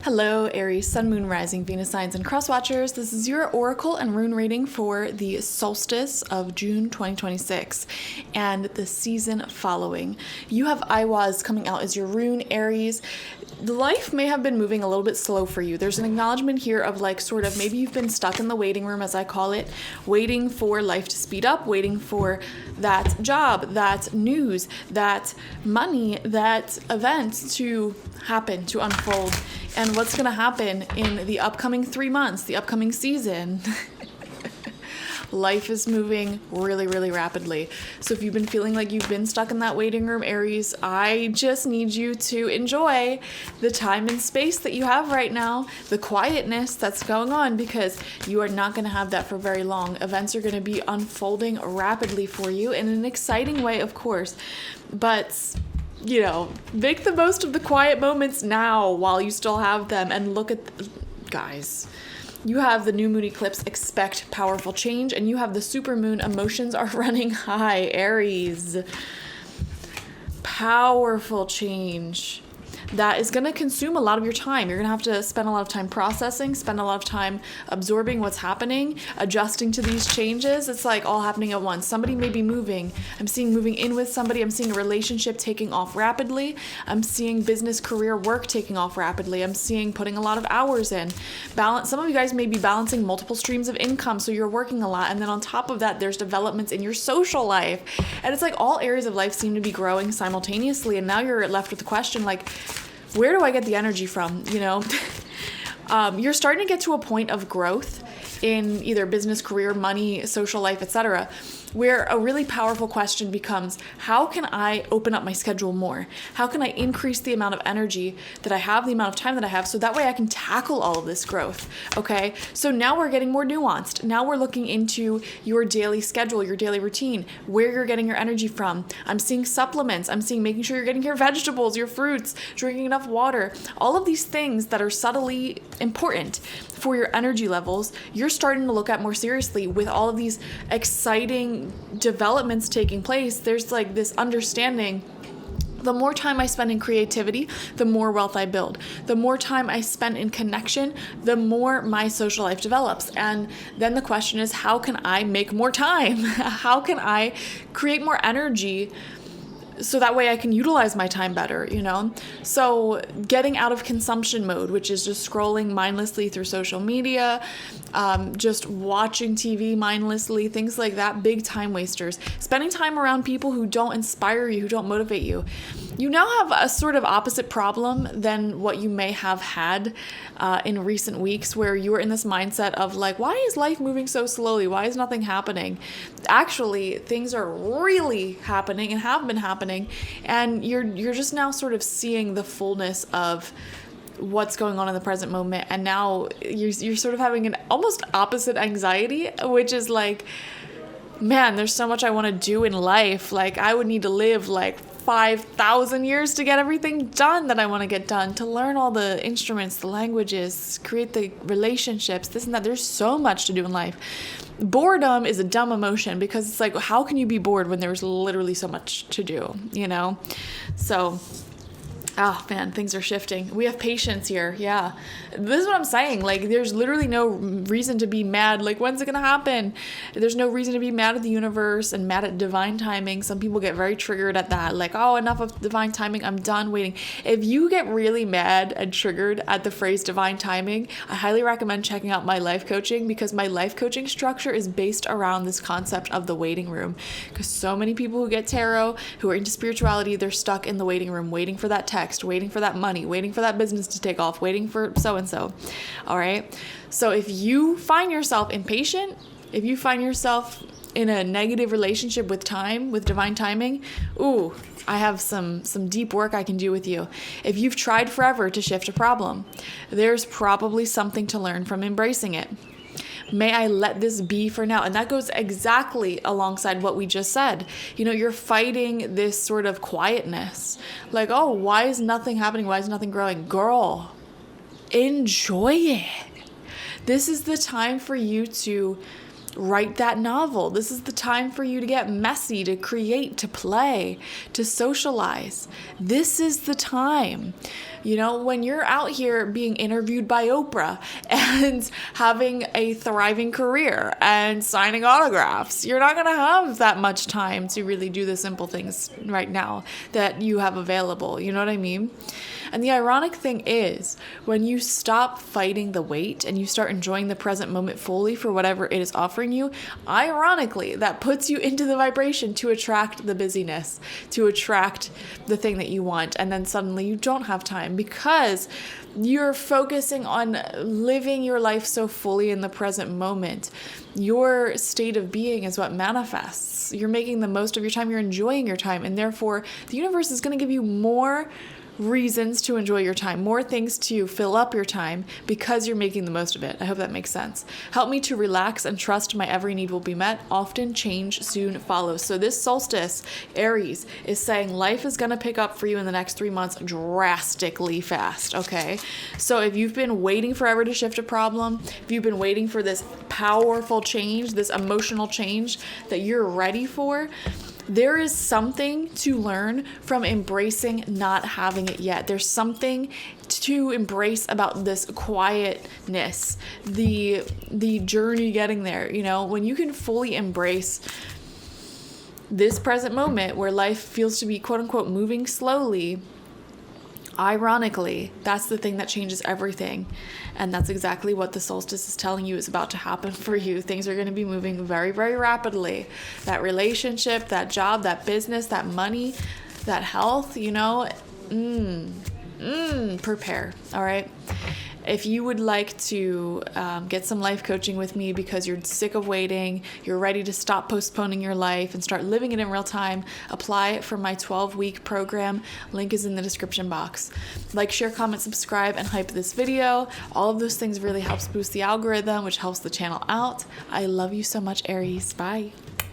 Hello, Aries, Sun, Moon, Rising, Venus signs, and cross watchers. This is your oracle and rune reading for the solstice of June 2026 and the season following. You have Iwas coming out as your rune, Aries. Life may have been moving a little bit slow for you. There's an acknowledgement here of maybe you've been stuck in the waiting room, as I call it, waiting for life to speed up, waiting for that job, that news, that money, that event to happen, to unfold. And what's going to happen in the upcoming 3 months, the upcoming season? Life is moving really, really rapidly. So if you've been feeling like you've been stuck in that waiting room, Aries, I just need you to enjoy the time and space that you have right now, the quietness that's going on, because you are not going to have that for very long. Events are going to be unfolding rapidly for you in an exciting way, of course. But make the most of the quiet moments now while you still have them, and look at, guys, you have the new moon eclipse, expect powerful change, and you have the super moon, emotions are running high, Aries. Powerful change. That is going to consume a lot of your time. You're going to have to spend a lot of time processing, spend a lot of time absorbing what's happening, adjusting to these changes. It's like all happening at once. Somebody may be moving. I'm seeing moving in with somebody. I'm seeing a relationship taking off rapidly. I'm seeing business, career, work taking off rapidly. I'm seeing putting a lot of hours in. Balance. Some of you guys may be balancing multiple streams of income, so you're working a lot. And then on top of that, there's developments in your social life. And it's like all areas of life seem to be growing simultaneously. And now you're left with the question, where do I get the energy from? You're starting to get to a point of growth in either business, career, money, social life, etc., where a really powerful question becomes, how can I open up my schedule more? How can I increase the amount of energy that I have, the amount of time that I have, so that way I can tackle all of this growth, okay? So now we're getting more nuanced. Now we're looking into your daily schedule, your daily routine, where you're getting your energy from. I'm seeing supplements. I'm seeing making sure you're getting your vegetables, your fruits, drinking enough water, all of these things that are subtly important for your energy levels. You're starting to look at more seriously with all of these exciting developments taking place. There's this understanding, the more time I spend in creativity, the more wealth I build. The more time I spend in connection, the more my social life develops. And then the question is, how can I make more time? How can I create more energy so that way I can utilize my time better, So getting out of consumption mode, which is just scrolling mindlessly through social media, just watching TV mindlessly, things like that, big time wasters. Spending time around people who don't inspire you, who don't motivate you. You now have a sort of opposite problem than what you may have had in recent weeks, where you were in this mindset of why is life moving so slowly? Why is nothing happening? Actually, things are really happening and have been happening, and you're just now sort of seeing the fullness of what's going on in the present moment. And now you're sort of having an almost opposite anxiety, which is man, there's so much I want to do in life. I would need to live 5,000 years to get everything done that I want to get done, to learn all the instruments, the languages, create the relationships, this and that. There's so much to do in life. Boredom is a dumb emotion, because it's how can you be bored when there's literally so much to do, So, oh man, things are shifting. We have patience here. Yeah. This is what I'm saying. There's literally no reason to be mad. When's it going to happen? There's no reason to be mad at the universe and mad at divine timing. Some people get very triggered at that. Enough of divine timing. I'm done waiting. If you get really mad and triggered at the phrase divine timing, I highly recommend checking out my life coaching, because my life coaching structure is based around this concept of the waiting room. Because so many people who get tarot, who are into spirituality, they're stuck in the waiting room, waiting for that text, waiting for that money, waiting for that business to take off, waiting for so-and-so. All right. So if you find yourself impatient, if you find yourself in a negative relationship with time, with divine timing, I have some deep work I can do with you. If you've tried forever to shift a problem, there's probably something to learn from embracing it. May I let this be for now? And that goes exactly alongside what we just said. You're fighting this sort of quietness. Why is nothing happening? Why is nothing growing? Girl, enjoy it. This is the time for you to write that novel. This is the time for you to get messy, to create, to play, to socialize. This is the time. You know, when you're out here being interviewed by Oprah and having a thriving career and signing autographs, you're not going to have that much time to really do the simple things right now that you have available. You know what I mean? And the ironic thing is, when you stop fighting the wait and you start enjoying the present moment fully for whatever it is offering you, ironically, that puts you into the vibration to attract the busyness, to attract the thing that you want. And then suddenly you don't have time because you're focusing on living your life so fully in the present moment. Your state of being is what manifests. You're making the most of your time. You're enjoying your time. And therefore, the universe is going to give you more reasons to enjoy your time, more things to fill up your time because you're making the most of it. I hope that makes sense. Help me to relax and trust my every need will be met. Often change soon follows. So this solstice, Aries, is saying life is going to pick up for you in the next 3 months drastically fast, okay? So if you've been waiting forever to shift a problem, if you've been waiting for this powerful change, this emotional change that you're ready for, there is something to learn from embracing not having it yet. There's something to embrace about this quietness, the journey getting there. You know, when you can fully embrace this present moment where life feels to be quote unquote moving slowly, ironically, that's the thing that changes everything. And that's exactly what the solstice is telling you is about to happen for you. Things are going to be moving very, very rapidly. That relationship, that job, that business, that money, that health, you know, prepare. All right. If you would like to get some life coaching with me because you're sick of waiting, you're ready to stop postponing your life and start living it in real time, apply for my 12-week program. Link is in the description box. Like, share, comment, subscribe, and hype this video. All of those things really helps boost the algorithm, which helps the channel out. I love you so much, Aries. Bye.